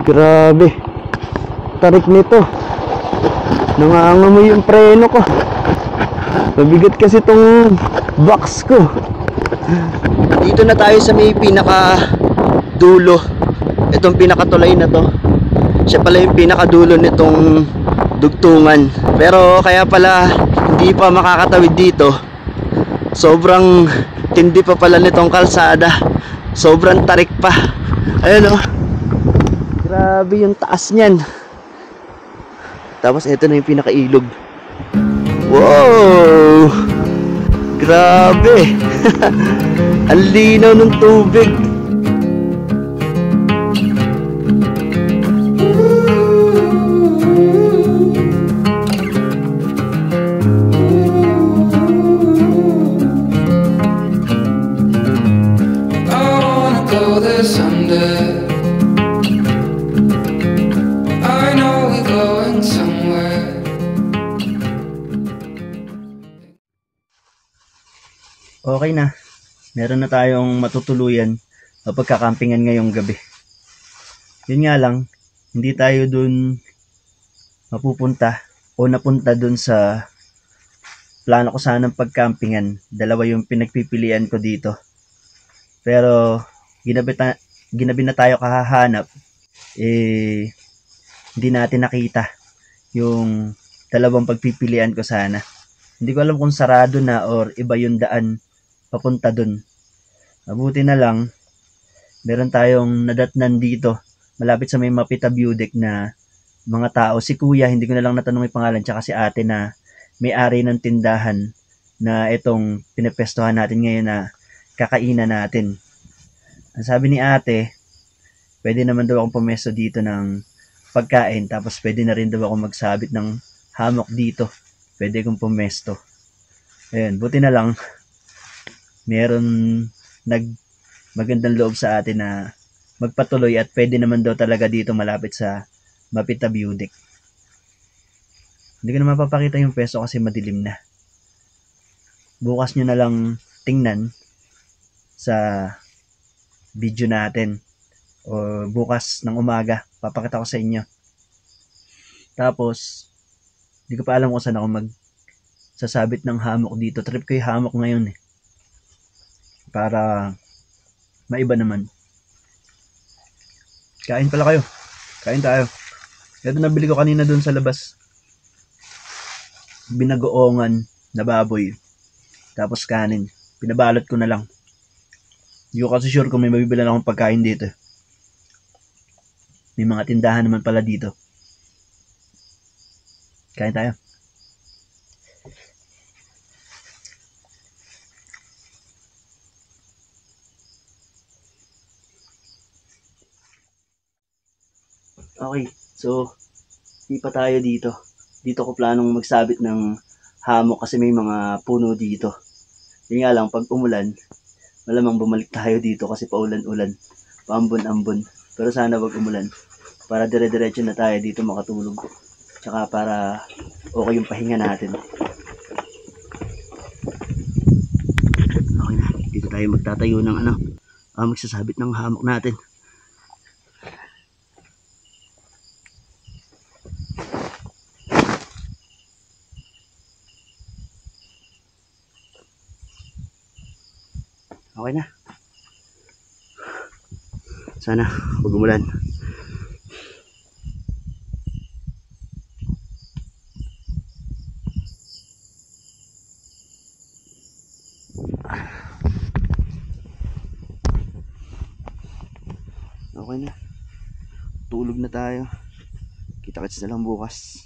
Grabe. Tarik nito. Nangangamoy yung preno ko. Mabigat kasi tong box ko. Dito na tayo sa may pinaka dulo. Itong pinakatulay na to. Siya pala yung pinakadulo nitong dugtungan. Pero kaya pala hindi pa makakatawid dito. Sobrang tindi pa pala nitong kalsada. Sobrang tarik pa. Ayun oh. Grabe yung taas niyan. Tapos ito na yung pinakailog. Wow! Grabe! Ang linaw ng tubig. Okay na. Meron na tayong matutuluyan o pagkakampingan ngayong gabi. Yun nga lang, hindi tayo dun mapupunta o napunta dun sa plano ko sanang pagkampingan. Dalawa yung pinagpipilian ko dito. Pero ginabi na tayo kahahanap, hindi natin nakita yung dalawang pagpipilian ko sana. Hindi ko alam kung sarado na or iba yung daan papunta dun. Mabuti na lang, meron tayong nadatnan dito, malapit sa may Mapita View Deck na mga tao. Si kuya, hindi ko na lang natanong yung pangalan, tsaka si ate na may-ari ng tindahan na itong pinepestohan natin ngayon na kakainan natin. Ang sabi ni ate, pwede naman daw akong pumesto dito ng pagkain, tapos pwede na rin daw ako magsabit ng hammock dito. Pwede kong pumesto. Ayun, buti na lang meron magandang loob sa atin na magpatuloy at pwede naman daw talaga dito malapit sa Mapita View Deck. Hindi ko na mapapakita yung peso kasi madilim na. Bukas nyo na lang tingnan sa video natin o bukas ng umaga papakita ko sa inyo. Tapos hindi ko pa alam kung saan ako magsasabit ng hammock dito. Trip ko yung hammock ngayon eh. Para maiba naman. Kain pala kayo. Kain tayo. Ito nabili ko kanina dun sa labas. Binagoongan na baboy. Tapos kanin. Pinabalot ko na lang. Hindi ko kasi sure kung may mabibilan akong pagkain dito. May mga tindahan naman pala dito. Kain tayo. Okay, so di pa tayo dito. Dito ko planong magsabit ng hammock kasi may mga puno dito. Yun nga lang, pag umulan, malamang bumalik tayo dito kasi paulan-ulan, paambon-ambon. Pero sana wag umulan para dire-diretso na tayo dito makatulog. Tsaka para okay yung pahinga natin. Okay na, dito tayo magtatayo ng magsasabit ng hammock natin. Okay na. Sana huwag umulan. Okay na. Tulog na tayo. Kita-kits na lang bukas.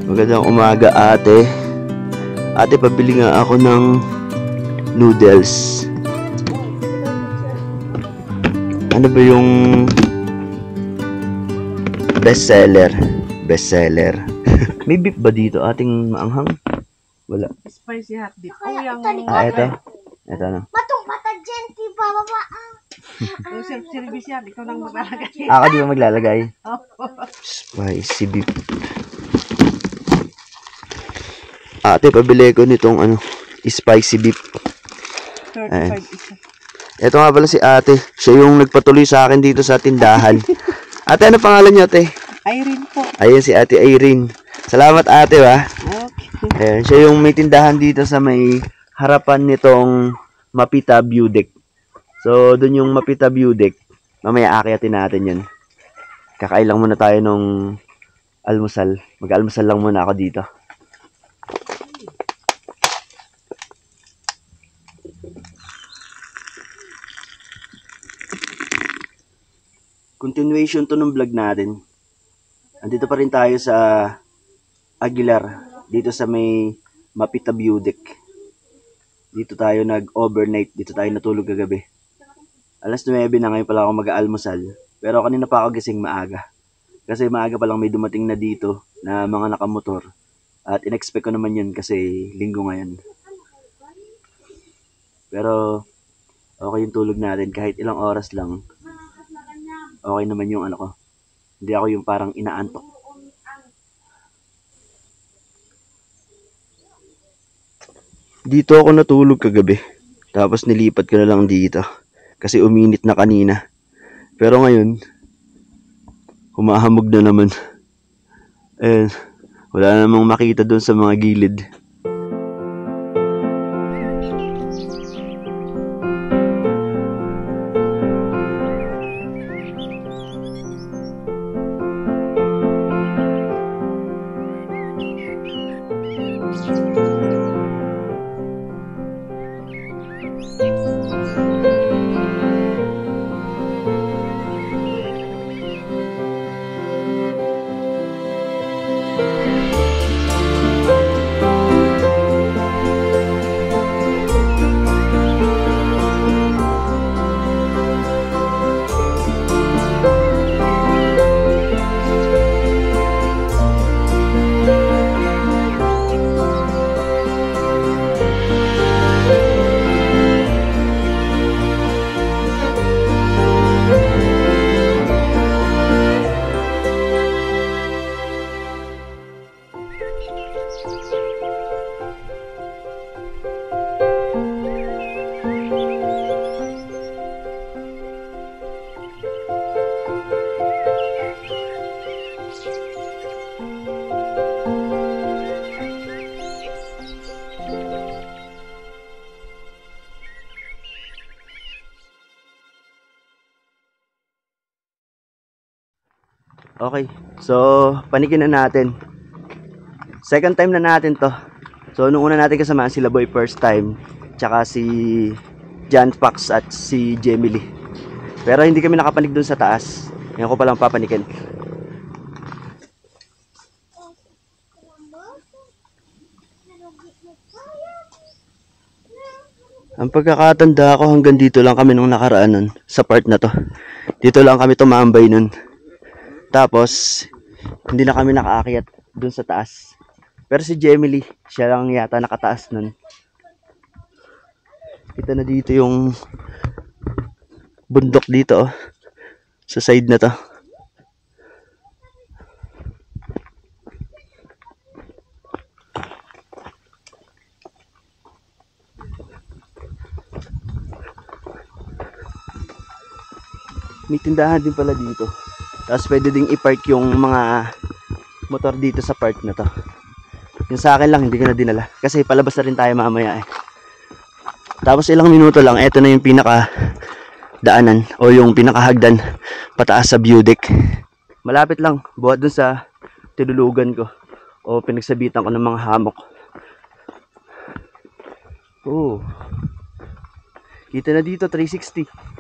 Magandang umaga, ate. Ate, pabili nga ako ng noodles. Ano ba yung bestseller? Bestseller. May beef ba dito, ating maanghang? Wala. Spicy hot dip. Oh, yung... Ito. Ito na. Batong bata dyan, di bababa. Yung self-service yan. Ikaw nang maglalagay. Ako di ba maglalagay? Oh. Spicy beef. Ate, pabili ko nitong spicy beef. 35 isa. Ito nga pala si ate. Siya yung nagpatuloy sa akin dito sa tindahan. Ate, ano pangalan niyo, ate? Irene po. Ayun si ate Irene. Salamat, ate, ha. Okay. Ayan, siya yung may tindahan dito sa may harapan nitong Mapita View Deck. So, dun yung Mapita View Deck. Mamaya akyatin natin yun. Kakailang muna tayo nung almusal. Mag-almusal lang muna ako dito. Continuation to ng vlog natin. Andito pa rin tayo sa Aguilar. Dito sa may Mapita View Deck. Dito tayo nag-overnight. Dito tayo natulog kagabi. Alas 9 na ngayon pala ako mag-aalmusal. Pero kanina pa ako gising maaga. Kasi maaga pa lang may dumating na dito na mga nakamotor. At in-expect ko naman yun kasi linggo ngayon. Pero okay yung tulog natin. Kahit ilang oras lang. Okay naman yung ko. Hindi ako yung parang inaantok. Dito ako natulog kagabi. Tapos nilipat ko na lang dito. Kasi uminit na kanina. Pero ngayon, humahamog na naman. And wala namang makita doon sa mga gilid. Okay, so panikin na natin. Second time na natin to. So nung una natin kasamaan sila Boy first time, tsaka si John Fox at si Jemily. Pero hindi kami nakapanig dun sa taas. Ngayon ko palang papanikin. Ang pagkakatanda ko hanggang dito lang kami nung nakaraan nun, sa part na to. Dito lang kami tumambay nun. Tapos, hindi na kami nakaakyat dun sa taas. Pero si Jemily, siya lang yata nakataas nun. Kita na dito yung bundok dito, oh, sa side na to. May tindahan din pala dito. Tapos pwede ding i-park yung mga motor dito sa park na to. Yung sa akin lang, hindi ko na dinala. Kasi palabas na rin tayo mamaya eh. Tapos ilang minuto lang, eto na yung pinaka daanan o yung pinakahagdan pataas sa view deck. Malapit lang, buhat dun sa tinulugan ko o pinagsabitan ko ng mga hamok. Oh. Kita na dito, 360.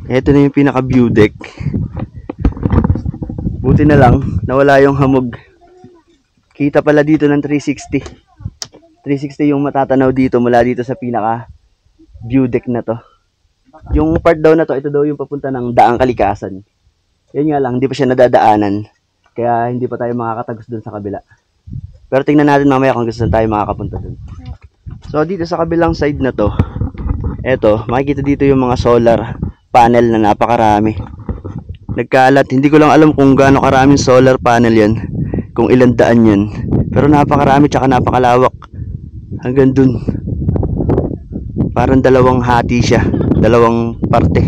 Ito na yung pinaka view deck. Buti na lang, nawala yung hamog. Kita pala dito ng 360. 360 yung matatanaw dito mula dito sa pinaka view deck na to. Yung part daw na to, ito daw yung papunta ng Daang Kalikasan. Yan nga lang, hindi pa siya nadadaanan. Kaya hindi pa tayo makakatagos dun sa kabila. Pero tingnan natin mamaya kung gusto tayo makakapunta dun. So dito sa kabilang side na to, eto, makikita dito yung mga solar panel na napakarami. Nagkalat, hindi ko lang alam kung gaano karaming solar panel yan, kung ilang daan yan. Pero napakarami tsaka napakalawak. Hanggang dun. Parang dalawang hati siya, dalawang parte.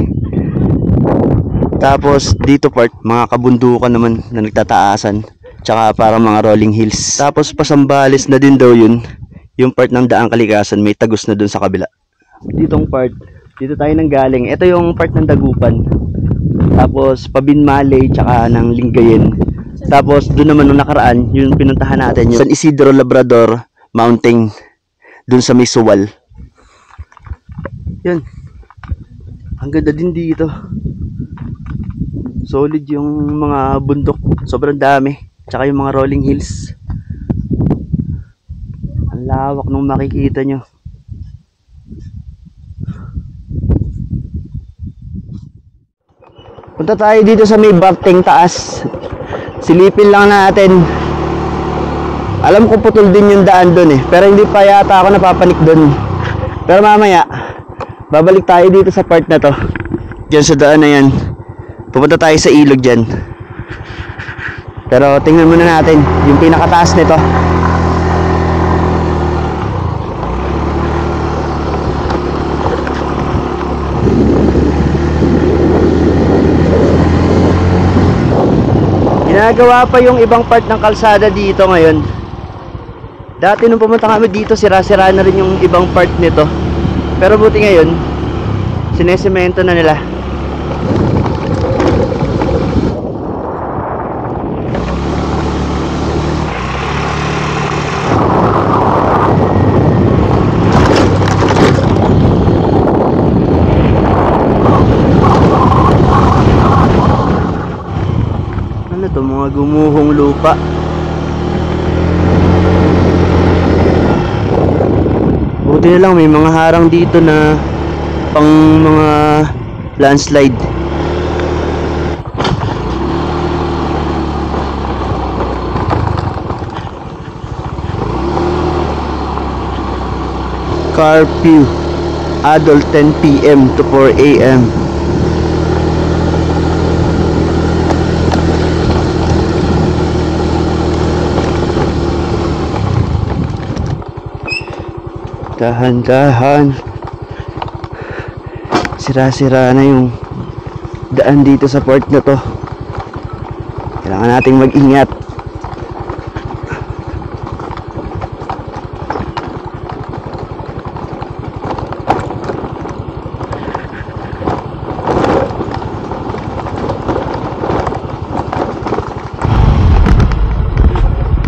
Tapos dito part, mga kabundukan naman na nagtataasan. Tsaka parang mga rolling hills. Tapos pasambales na din daw yun. Yung part ng Daang Kalikasan, may tagos na dun sa kabila. Ditong part, dito tayo nang galing. Ito yung part ng Dagupan. Tapos Pabinmalay tsaka ng Lingayen. Tapos doon naman nung nakaraan, yung pinuntahan natin, yung San Isidro Labrador Mountain. Doon sa may Suwal. Yan. Ang ganda din dito. Solid yung mga bundok. Sobrang dami. Tsaka yung mga rolling hills. Ang lawak nung makikita nyo. Punta tayo dito sa may Barteng taas. Silipin lang natin. Alam ko putol din yung daan dun eh. Pero hindi pa yata ako napapanik dun. Pero mamaya, babalik tayo dito sa part na to. Diyan sa daan na yan. Pupunta tayo sa ilog dyan. Pero tingnan muna natin yung pinakataas nito. Ginagawa pa yung ibang part ng kalsada dito ngayon. Dati nung pumunta kami dito, sira-sira na rin yung ibang part nito. Pero buti ngayon, sinesemento na nila. Ano to, mga gumuhong lupa. Buti na lang may mga harang dito na pang mga landslide. Curfew adult 10 PM to 4 AM. Dahan-dahan. Sira-sira na yung daan dito sa port na to. Kailangan nating mag-ingat.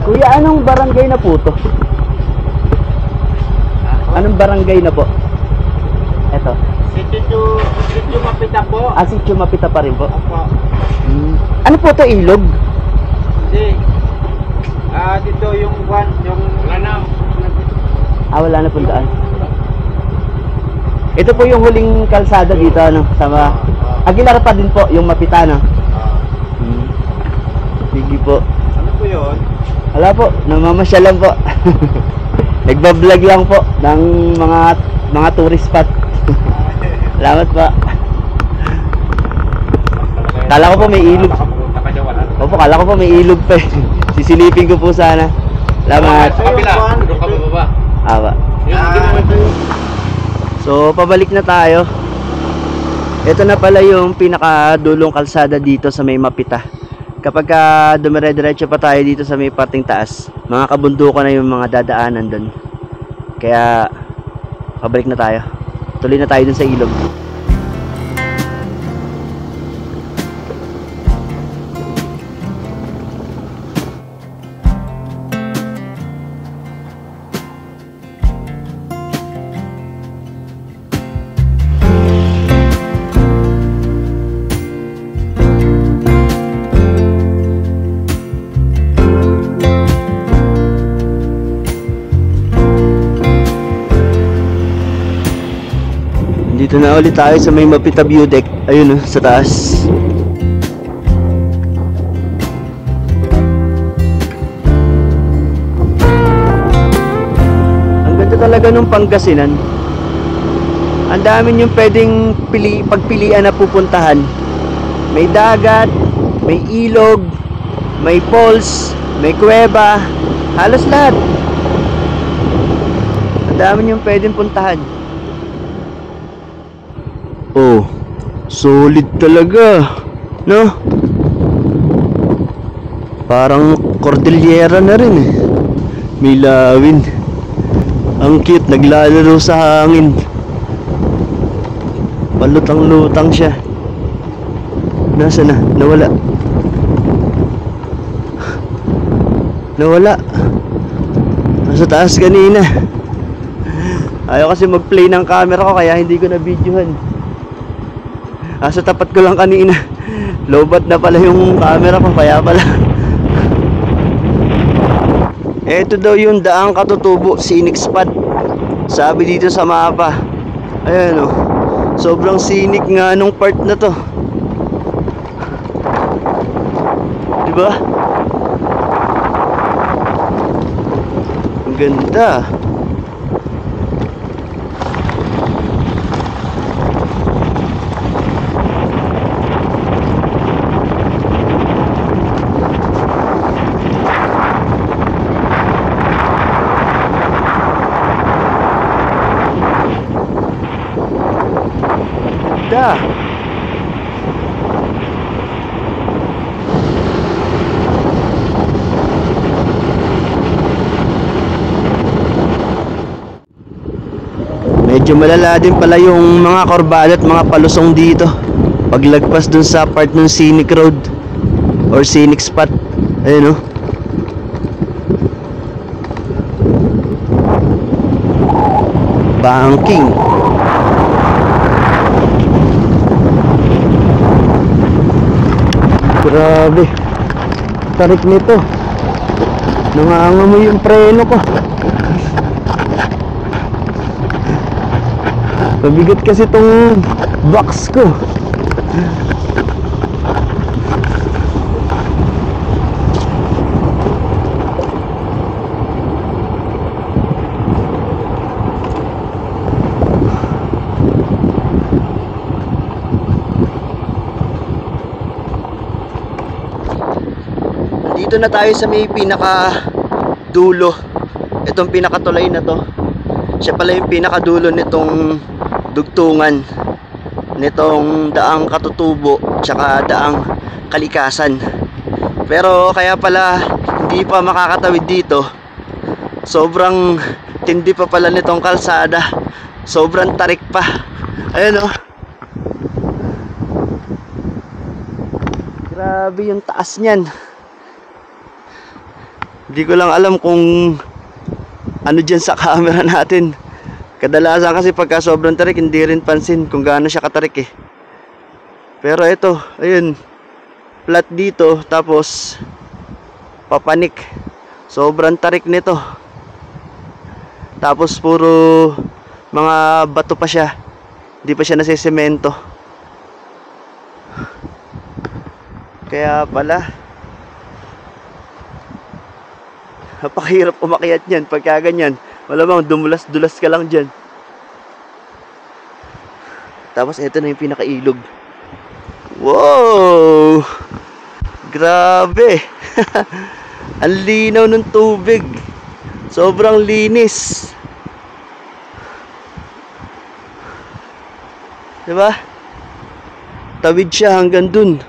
Kuya, anong barangay na po to? Anong barangay na po? Eto. Sitio Mapita po. Ah, Sitio Mapita pa rin po. Opo. Ano po to, ilog? Hindi. Dito yung lanaw. Wala na pong daan. Ito po yung huling kalsada dito, ano? Sama. Aguilar pa din po, yung Mapita, no? Sige po. Ano po yun? Wala po, namamasyal lang po. Nagbablog lang po ng mga tourist spot. Salamat po. Kala ko po may ilog. Opo, kala ko po may ilog pa. Sisilipin ko po sana. Salamat. Sa kabila, doon ka bababa. Awa. So, pabalik na tayo. Ito na pala yung pinakadulong kalsada dito sa may Mapita. Kapag dumire-diretso pa tayo dito sa may parting taas, mga kabundukan na yung mga dadaanan doon. Kaya, pabalik na tayo. Tuloy na tayo dun sa ilog. Dito na ulit tayo sa may Mapita View Deck. Ayun sa taas. Ang ganda talaga ng Pangasinan. Ang dami yung pwedeng pagpilian na pupuntahan. May dagat, may ilog, may falls, may kuweba, halos lahat. Ang dami yung pwedeng puntahan. Oh, solid talaga, no? Parang Cordillera na rin eh. May lawin. Ang cute, naglalaro sa hangin. Palutang-lutang siya. Nasaan na? Nawala. Nawala. Nasa taas kanina. Ayaw kasi mag-play ng camera ko kaya hindi ko na videohan. Sa tapat ko lang kanina. Lobat na pala yung camera ko kaya pala. Ito daw yung Daang Katutubo, scenic spot. Sabi dito sa mapa. Ayan oh. Sobrang scenic nga nung part na to. Diba? Ang ganda. Ganda. Medyo malala din pala yung mga korbada at mga palusong dito paglagpas dun sa part ng scenic road or scenic spot. Ayun oh. Banking. Grabe. Tarik nito. Nangangamoy yung preno ko. Mabigat kasi itong box ko. Dito na tayo sa may pinaka dulo. Itong pinakatulay na to. Siya pala yung pinakadulo nitong dugtungan nitong Daang Katutubo tsaka Daang Kalikasan. Pero kaya pala hindi pa makakatawid dito, sobrang tindi pa pala nitong kalsada, sobrang tarik pa. Ayun oh. Grabe yung taas niyan. Hindi ko lang alam kung ano dyan sa camera natin. Kadalasan kasi pagka sobrang tarik hindi rin pansin kung gaano siya katarik eh. Pero ito, ayun, flat dito tapos papanik. Sobrang tarik nito. Tapos puro mga bato pa siya. Hindi pa siya nasisemento. Kaya pala napakahirap umakyat niyan pagka ganyan. Malamang dumulas-dulas ka lang dyan. Tapos ito na yung pinakailog. Wow! Grabe! Ang linaw ng tubig. Sobrang linis. Diba? Tawid siya hanggang dun.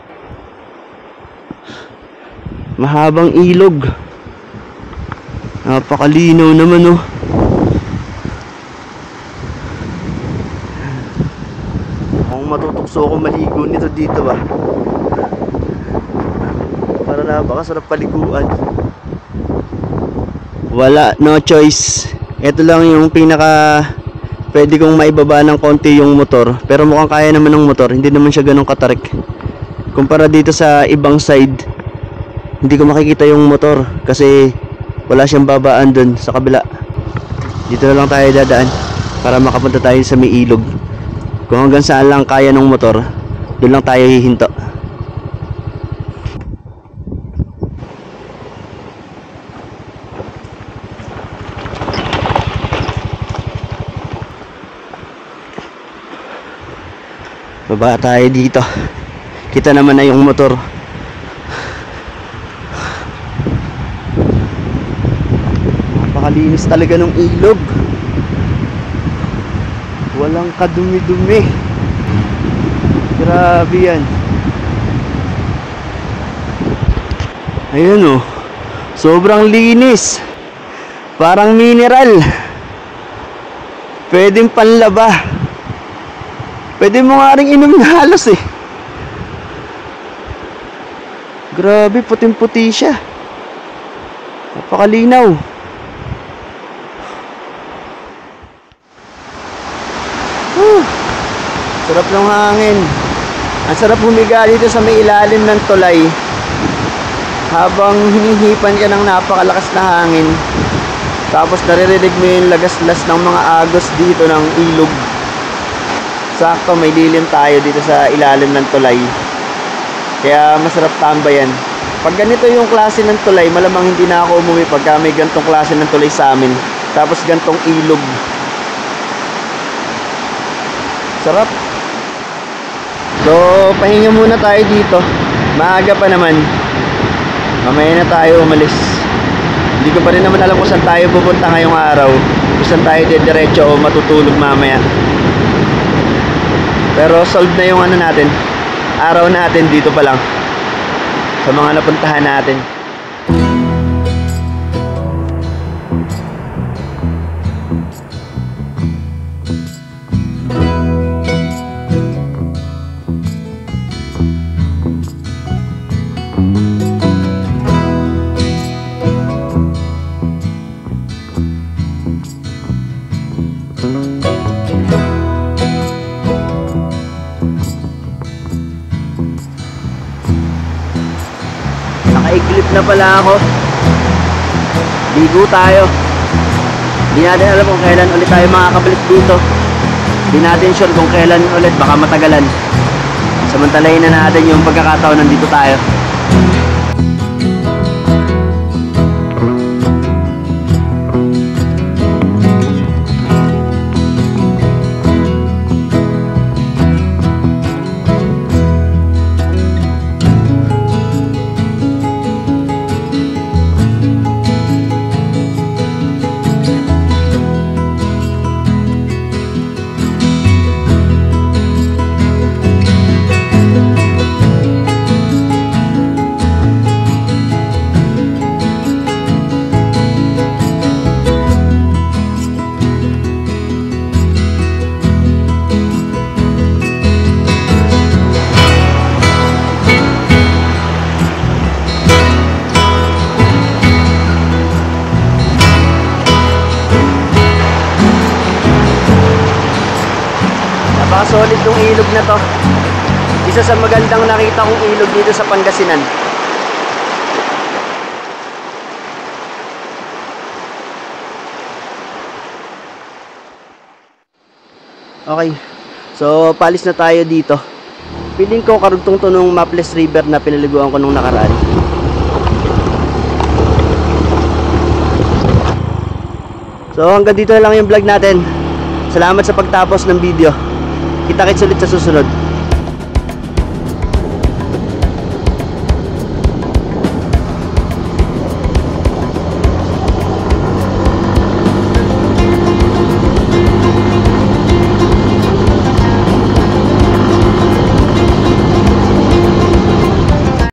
Mahabang ilog. Napakalinaw naman oh. Kung matutukso ako maligo nito dito ba. Para napakasarap paliguan. Wala, no choice. Ito lang yung pinaka pwede kong maibaba ng konti yung motor. Pero mukhang kaya naman ng motor. Hindi naman siya ganun katarik. Kumpara dito sa ibang side, hindi ko makikita yung motor kasi wala siyang babaan dun sa kabila. Dito na lang tayo dadaan para makapunta tayo sa may ilog. Kung hanggang saan lang kaya ng motor, doon lang tayo hihinto. Baba tayo dito. Kita naman na yung motor. Napakalinis talaga ng ilog. Walang kadumi-dumi. Grabe yan. Ayun oh. Sobrang linis. Parang mineral. Pwedeng panlaba. Pwede mo nga rin inom na halos eh. Grabe, puting-puti siya. Napakalinaw. Sarap ng hangin. Ang sarap humiga dito sa may ilalim ng tulay. Habang hinihipan ka ng napakalakas na hangin. Tapos naririnig mo yung lagaslas ng mga agos dito ng ilog. Sakto, may dilim tayo dito sa ilalim ng tulay. Kaya masarap tambayan. Pag ganito yung klase ng tulay, malamang hindi na ako umuwi pagka may gantong klase ng tulay sa amin. Tapos gantong ilog. Sarap. So, pahinga muna tayo dito. Maaga pa naman. Mamaya na tayo umalis. Hindi ko pa rin naman alam kung saan tayo pupunta ngayong araw. Kung saan tayo diretso o matutulog mamaya. Pero solve na yung ano natin, araw natin dito pa lang sa mga napuntahan natin. Nakaiglip na pala ako. Ligo tayo. Hindi natin alam kung kailan ulit tayo makakabalik dito. Hindi natin sure kung kailan ulit, baka matagalan. Samantalahin na natin yung pagkakataon nandito tayo. Napaka-solid ng ilog na to. Isa sa magandang nakita kong ilog dito sa Pangasinan. Okay. So, palis na tayo dito. Piling ko karugtong to nung Maples River na pinaliguan ko nung nakaraan. So, hanggang dito na lang yung vlog natin. Salamat sa pagtapos ng video. Kita-kits ulit sa susunod.